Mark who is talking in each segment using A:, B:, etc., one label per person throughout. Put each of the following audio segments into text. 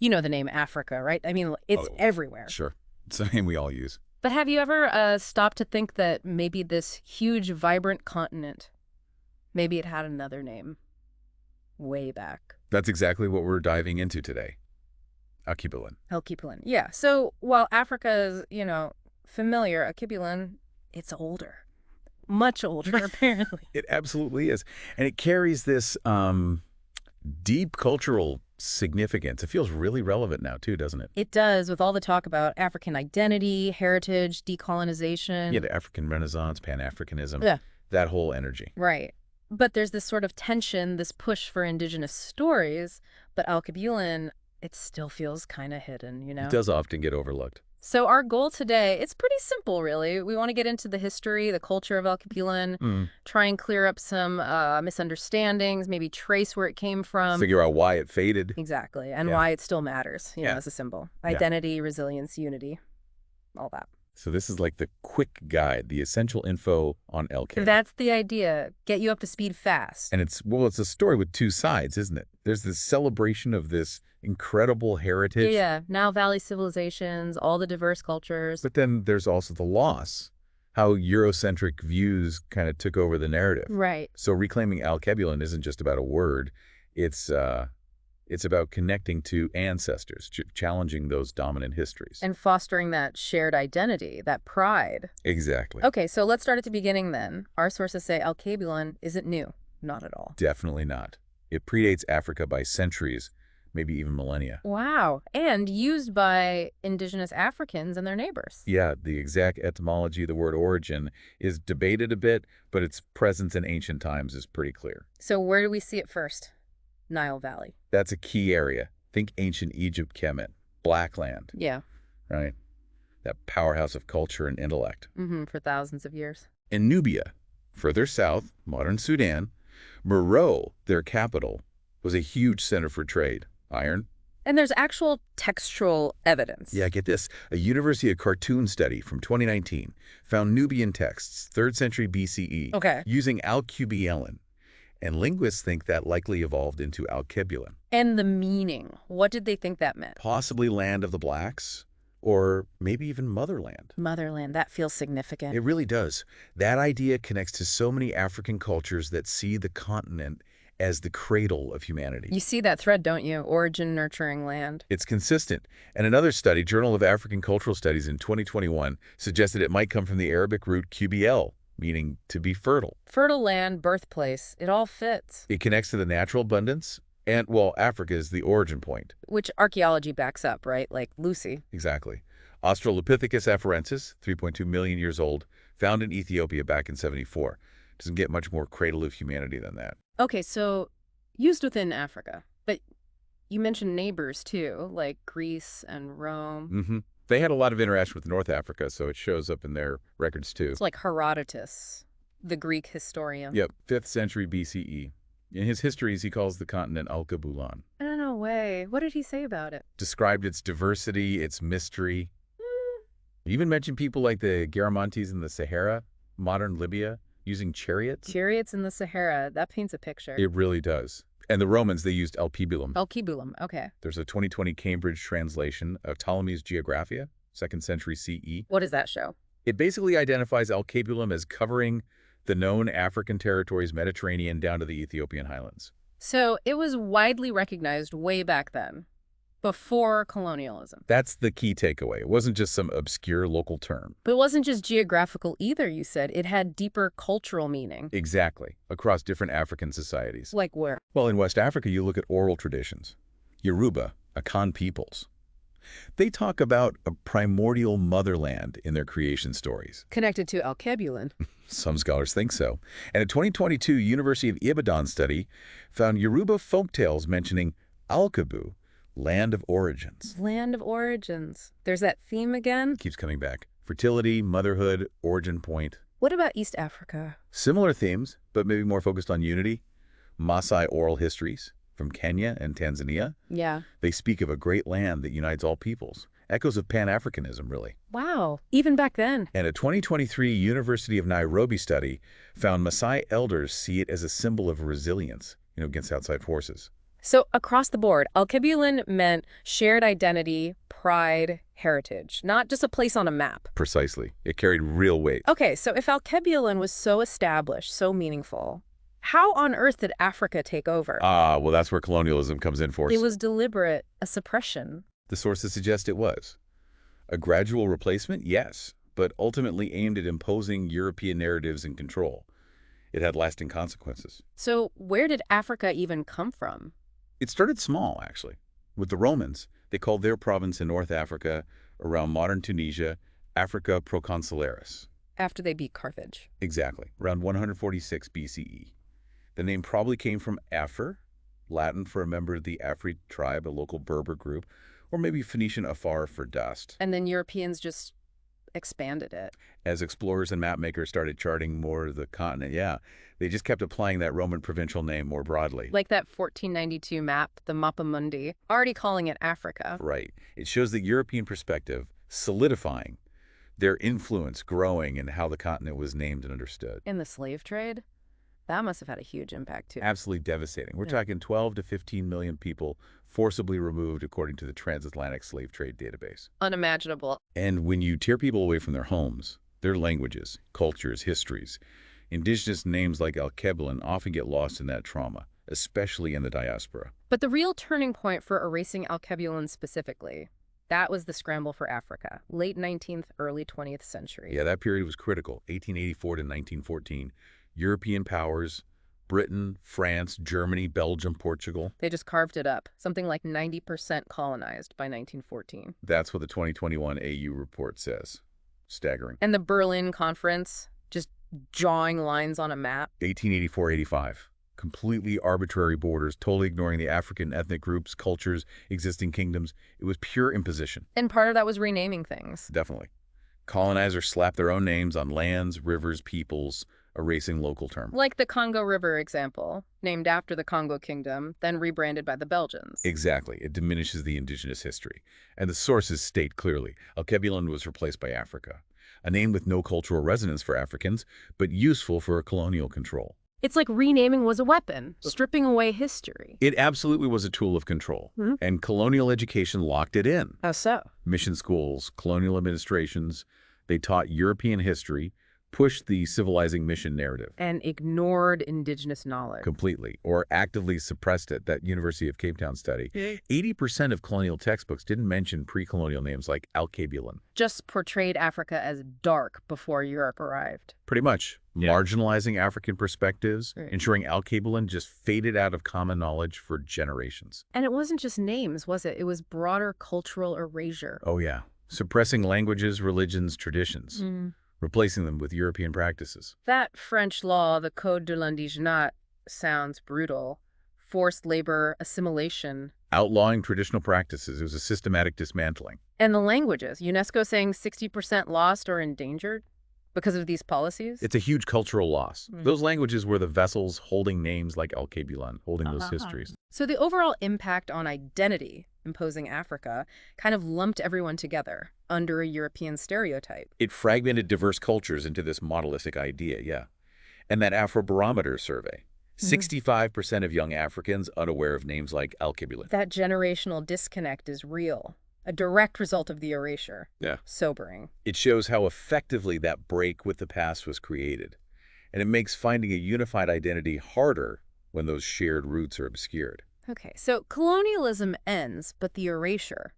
A: You know the name Africa, right? I mean, it's
B: Oh,
A: everywhere.
B: sure. It's a name we all use.
A: But have you ever stopped to think that maybe this huge, vibrant continent, maybe it had another name way back?
B: That's exactly what we're diving into today. Alkebulan.
A: Alkebulan. Yeah. So while Africa is, familiar, Alkebulan, it's older. Much older, apparently.
B: It absolutely is. And it carries this deep cultural significance. It feels really relevant now, too, doesn't it?
A: It does, with all the talk about African identity, heritage, decolonization.
B: Yeah, the African Renaissance, Pan-Africanism,
A: Yeah.
B: that whole energy.
A: Right. But there's this sort of tension, this push for indigenous stories, but Alkebulan, it still feels kind of hidden,
B: It does often get overlooked.
A: So our goal today, it's pretty simple, really. We want to get into the history, the culture of Alkebulan, try and clear up some misunderstandings, maybe trace where it came from.
B: Figure out why it faded.
A: Exactly, and why it still matters,
B: Yeah.
A: as a symbol. Identity, resilience, unity, all that.
B: So this is like the quick guide, the essential info on LK.
A: That's the idea. Get you up to speed fast.
B: And it's a story with two sides, isn't it? There's this celebration of this incredible heritage.
A: Yeah, Nile Valley civilizations, all the diverse cultures.
B: But then there's also the loss, how Eurocentric views kind of took over the narrative.
A: Right.
B: So reclaiming Alkebulan isn't just about a word. It's about connecting to ancestors, challenging those dominant histories.
A: And fostering that shared identity, that pride.
B: Exactly.
A: Okay, so let's start at the beginning then. Our sources say Alkebulan isn't new. Not at all.
B: Definitely not. It predates Africa by centuries, maybe even millennia.
A: Wow. And used by indigenous Africans and their neighbors.
B: Yeah, the exact etymology of the word origin is debated a bit, but its presence in ancient times is pretty clear.
A: So where do we see it first? Nile Valley.
B: That's a key area. Think ancient Egypt, Kemet, Black Land.
A: Yeah.
B: Right? That powerhouse of culture and intellect.
A: For thousands of years.
B: In Nubia, further south, modern Sudan, Meroe, their capital, was a huge center for trade. Iron.
A: And there's actual textual evidence.
B: Yeah, get this. A University of Khartoum study from 2019 found Nubian texts, 3rd century BCE, using Alkebulan. And linguists think that likely evolved into Alkebulan.
A: And the meaning, what did they think that meant?
B: Possibly land of the blacks, or maybe even motherland.
A: Motherland, that feels significant.
B: It really does. That idea connects to so many African cultures that see the continent as the cradle of humanity.
A: You see that thread, don't you? Origin, nurturing land.
B: It's consistent. And another study, Journal of African Cultural Studies in 2021, suggested it might come from the Arabic root QBL, meaning to be fertile.
A: Fertile land, birthplace, it all fits.
B: It connects to the natural abundance, and, well, Africa is the origin point.
A: Which archaeology backs up, right? Like Lucy.
B: Exactly. Australopithecus afarensis, 3.2 million years old, found in Ethiopia back in 74. Doesn't get much more cradle of humanity than that.
A: Okay, so used within Africa, but you mentioned neighbors too, like Greece and Rome.
B: They had a lot of interaction with North Africa, so it shows up in their records too.
A: It's like Herodotus, the Greek historian.
B: Yep, 5th century BCE. In his histories, he calls the continent Alkebulan.
A: No way. What did he say about it?
B: Described its diversity, its mystery. He even mentioned people like the Garamantes in the Sahara, modern Libya, using chariots.
A: Chariots in the Sahara, that paints a picture.
B: It really does. And the Romans, they used Alkebulan.
A: Alkebulan, okay.
B: There's a 2020 Cambridge translation of Ptolemy's Geographia, 2nd century CE.
A: What does that show?
B: It basically identifies Alkebulan as covering the known African territories, Mediterranean down to the Ethiopian highlands.
A: So it was widely recognized way back then, before colonialism.
B: That's the key takeaway. It wasn't just some obscure local term.
A: But it wasn't just geographical either, you said. It had deeper cultural meaning.
B: Exactly. Across different African societies.
A: Like where?
B: Well, in West Africa, you look at oral traditions. Yoruba, Akan peoples. They talk about a primordial motherland in their creation stories.
A: Connected to Alkebulan.
B: Some scholars think so. And a 2022 University of Ibadan study found Yoruba folktales mentioning Alkebu, land of origins.
A: Land of origins. There's that theme again.
B: Keeps coming back. Fertility, motherhood, origin point.
A: What about East Africa?
B: Similar themes, but maybe more focused on unity. Maasai oral histories from Kenya and Tanzania.
A: Yeah.
B: They speak of a great land that unites all peoples. Echoes of Pan-Africanism, really.
A: Wow. Even back then.
B: And a 2023 University of Nairobi study found Maasai elders see it as a symbol of resilience, against outside forces.
A: So across the board, Alkebulan meant shared identity, pride, heritage, not just a place on a map.
B: Precisely. It carried real weight.
A: Okay, so if Alkebulan was so established, so meaningful, how on earth did Africa take over?
B: Well, that's where colonialism comes in force.
A: It was deliberate, a suppression.
B: The sources suggest it was. A gradual replacement, yes, but ultimately aimed at imposing European narratives and control. It had lasting consequences.
A: So where did Africa even come from?
B: It started small, actually. With the Romans, they called their province in North Africa, around modern Tunisia, Africa Proconsularis.
A: After they beat Carthage.
B: Exactly, around 146 BCE. The name probably came from Afar, Latin for a member of the Afri tribe, a local Berber group, or maybe Phoenician Afar for dust.
A: And then Europeans just expanded it.
B: As explorers and map makers started charting more of the continent, yeah, they just kept applying that Roman provincial name more broadly.
A: Like that 1492 map, the Mappa Mundi, already calling it Africa.
B: Right. It shows the European perspective solidifying, their influence growing in how the continent was named and understood.
A: In the slave trade? That must have had a huge impact, too.
B: Absolutely devastating. We're talking 12 to 15 million people forcibly removed, according to the Transatlantic Slave Trade Database.
A: Unimaginable.
B: And when you tear people away from their homes, their languages, cultures, histories, indigenous names like Alkebulan often get lost in that trauma, especially in the diaspora.
A: But the real turning point for erasing Alkebulan specifically, that was the scramble for Africa, late 19th, early 20th century.
B: Yeah, that period was critical, 1884 to 1914. European powers, Britain, France, Germany, Belgium, Portugal.
A: They just carved it up, something like 90% colonized by 1914.
B: That's what the 2021 AU report says. Staggering.
A: And the Berlin Conference, just drawing lines on a map.
B: 1884-85. Completely arbitrary borders, totally ignoring the African ethnic groups, cultures, existing kingdoms. It was pure imposition.
A: And part of that was renaming things.
B: Definitely. Colonizers slapped their own names on lands, rivers, peoples, erasing local terms.
A: Like the Congo River example, named after the Congo Kingdom, then rebranded by the Belgians.
B: Exactly. It diminishes the indigenous history. And the sources state clearly, Alkebulan was replaced by Africa, a name with no cultural resonance for Africans, but useful for colonial control.
A: It's like renaming was a weapon, stripping away history.
B: It absolutely was a tool of control, and colonial education locked it in.
A: How so?
B: Mission schools, colonial administrations, they taught European history, pushed the civilizing mission narrative.
A: And ignored indigenous knowledge.
B: Completely, or actively suppressed it. That University of Cape Town study. 80% of colonial textbooks didn't mention pre-colonial names like Alkebulan.
A: Just portrayed Africa as dark before Europe arrived.
B: Pretty much. Marginalizing African perspectives, ensuring Alkebulan just faded out of common knowledge for generations.
A: And it wasn't just names, was it? It was broader cultural erasure.
B: Oh yeah. Suppressing languages, religions, traditions. Replacing them with European practices.
A: That French law, the Code de l'Indigenat, sounds brutal. Forced labor, assimilation.
B: Outlawing traditional practices. It was a systematic dismantling.
A: And the languages. UNESCO saying 60% lost or endangered because of these policies?
B: It's a huge cultural loss. Those languages were the vessels holding names like Alkebulan, holding those histories.
A: So the overall impact on identity, imposing Africa, kind of lumped everyone together under a European stereotype.
B: It fragmented diverse cultures into this monolithic idea, yeah. And that Afrobarometer survey, 65% of young Africans unaware of names like Alkebulan.
A: That generational disconnect is real. A direct result of the erasure.
B: Yeah.
A: Sobering.
B: It shows how effectively that break with the past was created. And it makes finding a unified identity harder when those shared roots are obscured.
A: Okay, so colonialism ends, but the erasure,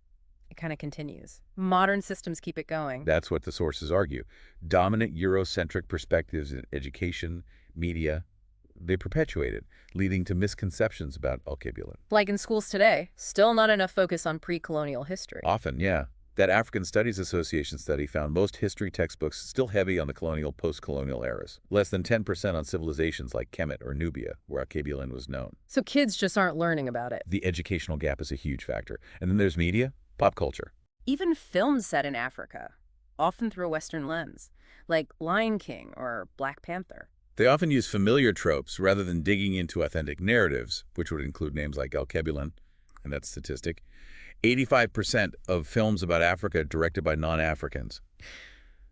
A: it kind of continues. Modern systems keep it going.
B: That's what the sources argue. Dominant Eurocentric perspectives in education, media, they perpetuate it, leading to misconceptions about Alkebulan.
A: Like in schools today, still not enough focus on pre-colonial history.
B: Often, yeah. That African Studies Association study found most history textbooks still heavy on the colonial, post-colonial eras. Less than 10% on civilizations like Kemet or Nubia, where Alkebulan was known.
A: So kids just aren't learning about it.
B: The educational gap is a huge factor. And then there's media, pop culture.
A: Even films set in Africa, often through a Western lens, like Lion King or Black Panther.
B: They often use familiar tropes rather than digging into authentic narratives, which would include names like Alkebulan, and that's statistic. 85% of films about Africa directed by non-Africans.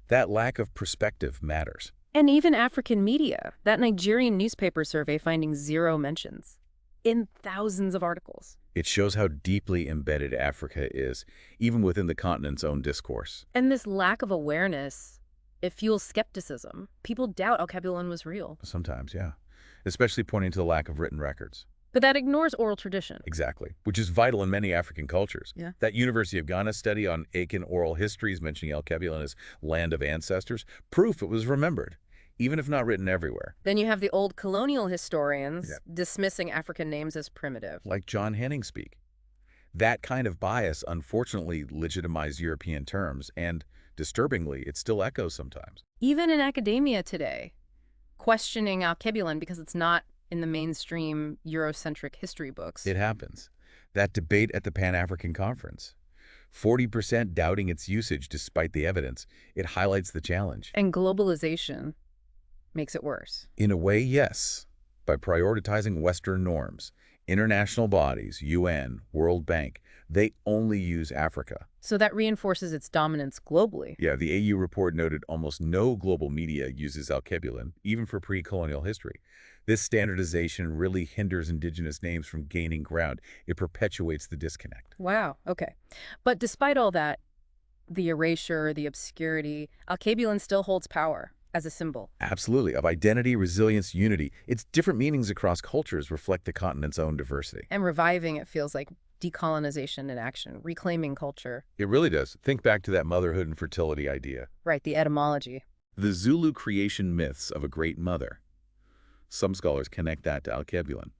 B: That lack of perspective matters.
A: And even African media, that Nigerian newspaper survey finding 0 mentions. in thousands of articles.
B: It shows how deeply embedded Africa is, even within the continent's own discourse.
A: And this lack of awareness, it fuels skepticism. People doubt Alkebulan was real.
B: Sometimes, yeah. Especially pointing to the lack of written records.
A: But that ignores oral tradition.
B: Exactly, which is vital in many African cultures.
A: Yeah.
B: That University of Ghana study on Akan oral histories mentioning Alkebulan as land of ancestors, proof it was remembered, even if not written everywhere.
A: Then you have the old colonial historians dismissing African names as primitive.
B: Like John Henning speak. That kind of bias unfortunately legitimized European terms, and disturbingly, it still echoes sometimes.
A: Even in academia today, questioning Alkebulan because it's not in the mainstream Eurocentric history books.
B: It happens. That debate at the Pan-African Conference. 40% doubting its usage despite the evidence. It highlights the challenge.
A: And globalization makes it worse.
B: In a way, yes. By prioritizing Western norms, international bodies, UN, World Bank, they only use Africa.
A: So that reinforces its dominance globally.
B: Yeah, the AU report noted almost no global media uses Alkebulan, even for pre-colonial history. This standardization really hinders indigenous names from gaining ground. It perpetuates the disconnect.
A: Wow, okay. But despite all that, the erasure, the obscurity, Alkebulan still holds power as a symbol.
B: Absolutely. Of identity, resilience, unity. Its different meanings across cultures reflect the continent's own diversity.
A: And reviving it feels like decolonization in action, reclaiming culture.
B: It really does. Think back to that motherhood and fertility idea.
A: Right, the etymology.
B: The Zulu creation myths of a great mother. Some scholars connect that to Alkebulan.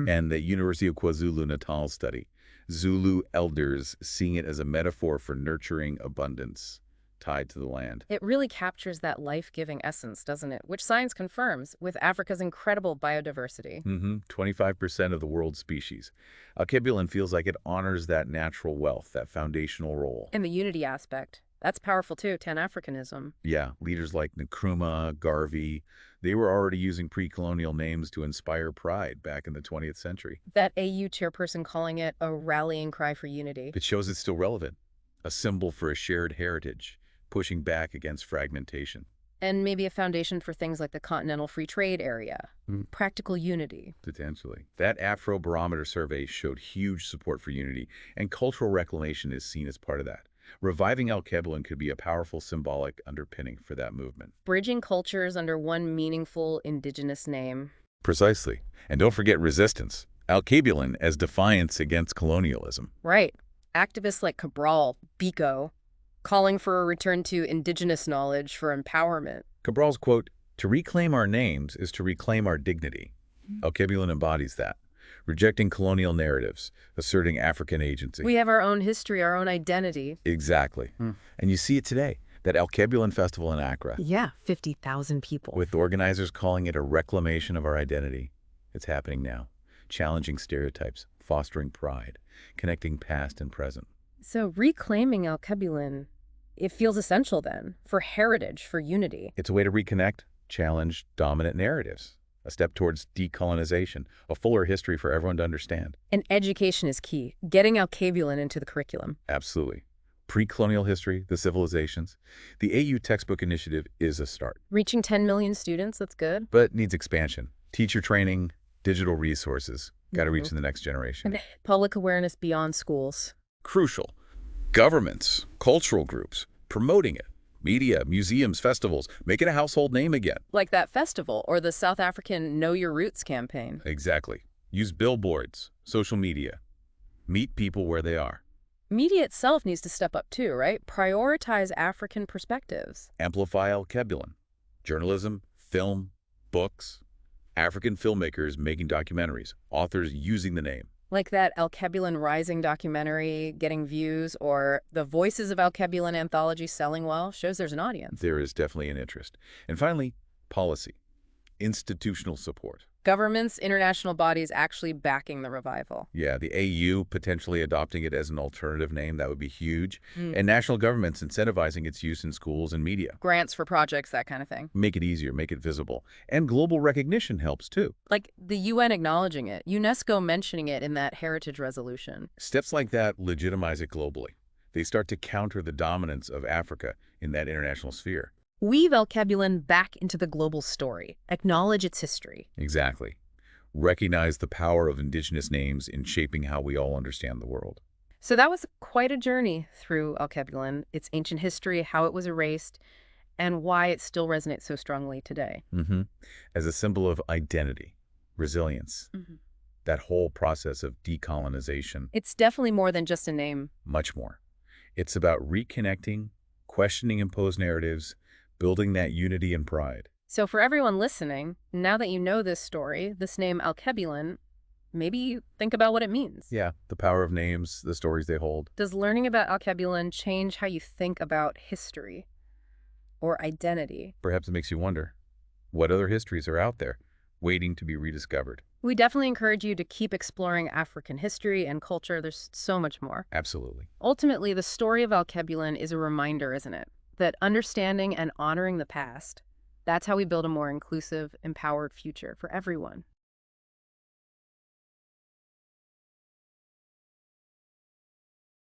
B: And the University of KwaZulu-Natal study. Zulu elders seeing it as a metaphor for nurturing abundance tied to the land.
A: It really captures that life-giving essence, doesn't it? Which science confirms with Africa's incredible biodiversity.
B: 25% of the world's species. Alkebulan feels like it honors that natural wealth, that foundational role.
A: And the unity aspect. That's powerful too, Pan-Africanism.
B: Yeah, leaders like Nkrumah, Garvey, they were already using pre-colonial names to inspire pride back in the 20th century.
A: That AU chairperson calling it a rallying cry for unity.
B: It shows it's still relevant. A symbol for a shared heritage, pushing back against fragmentation.
A: And maybe a foundation for things like the Continental Free Trade Area. Practical unity.
B: Potentially. That Afrobarometer survey showed huge support for unity, and cultural reclamation is seen as part of that. Reviving Alkebulan could be a powerful symbolic underpinning for that movement.
A: Bridging cultures under one meaningful indigenous name.
B: Precisely. And don't forget resistance. Alkebulan as defiance against colonialism.
A: Right. Activists like Cabral, Biko, calling for a return to indigenous knowledge for empowerment.
B: Cabral's quote, "To reclaim our names is to reclaim our dignity." Alkebulan embodies that. Rejecting colonial narratives, asserting African agency.
A: We have our own history, our own identity.
B: Exactly. And you see it today, that Alkebulan festival in Accra.
A: Yeah, 50,000 people.
B: With organizers calling it a reclamation of our identity. It's happening now. Challenging stereotypes, fostering pride, connecting past and present.
A: So reclaiming Alkebulan, it feels essential then, for heritage, for unity.
B: It's a way to reconnect, challenge dominant narratives. A step towards decolonization, a fuller history for everyone to understand.
A: And education is key, getting Alkebulan into the curriculum.
B: Absolutely. Pre-colonial history, the civilizations. The AU textbook initiative is a start.
A: Reaching 10 million students, that's good.
B: But needs expansion. Teacher training, digital resources. Got to reach the next generation.
A: And public awareness beyond schools.
B: Crucial. Governments, cultural groups, promoting it. Media, museums, festivals, make it a household name again.
A: Like that festival or the South African Know Your Roots campaign.
B: Exactly. Use billboards, social media. Meet people where they are.
A: Media itself needs to step up too, right? Prioritize African perspectives.
B: Amplify Alkebulan. Journalism, film, books. African filmmakers making documentaries, authors using the name.
A: Like that Alkebulan Rising documentary getting views, or the Voices of Alkebulan anthology selling well, shows there's an audience.
B: There is definitely an interest. And finally, policy. Institutional support.
A: Governments, international bodies actually backing the revival.
B: Yeah, the AU potentially adopting it as an alternative name, that would be huge. And national governments incentivizing its use in schools and media.
A: Grants for projects, that kind of thing.
B: Make it easier, make it visible. And global recognition helps too.
A: Like the UN acknowledging it, UNESCO mentioning it in that heritage resolution.
B: Steps like that legitimize it globally. They start to counter the dominance of Africa in that international sphere.
A: Weave Alkebulan back into the global story. Acknowledge its history.
B: Exactly. recognize the power of indigenous names in shaping how we all understand the world.
A: So that was quite a journey through Alkebulan, its ancient history, how it was erased, and why it still resonates so strongly today.
B: hmm As a symbol of identity, resilience, that whole process of decolonization,
A: It's definitely more than just a name.
B: much more. It's about reconnecting, questioning imposed narratives, building that unity and pride.
A: So for everyone listening, now that you know this story, this name Alkebulan, maybe you think about what it means.
B: Yeah, the power of names, the stories they hold.
A: Does learning about Alkebulan change how you think about history or identity?
B: Perhaps it makes you wonder, what other histories are out there waiting to be rediscovered?
A: We definitely encourage you to keep exploring African history and culture. There's so much more.
B: Absolutely.
A: Ultimately, the story of Alkebulan is a reminder, isn't it? That understanding and honoring the past, that's how we build a more inclusive, empowered future for everyone.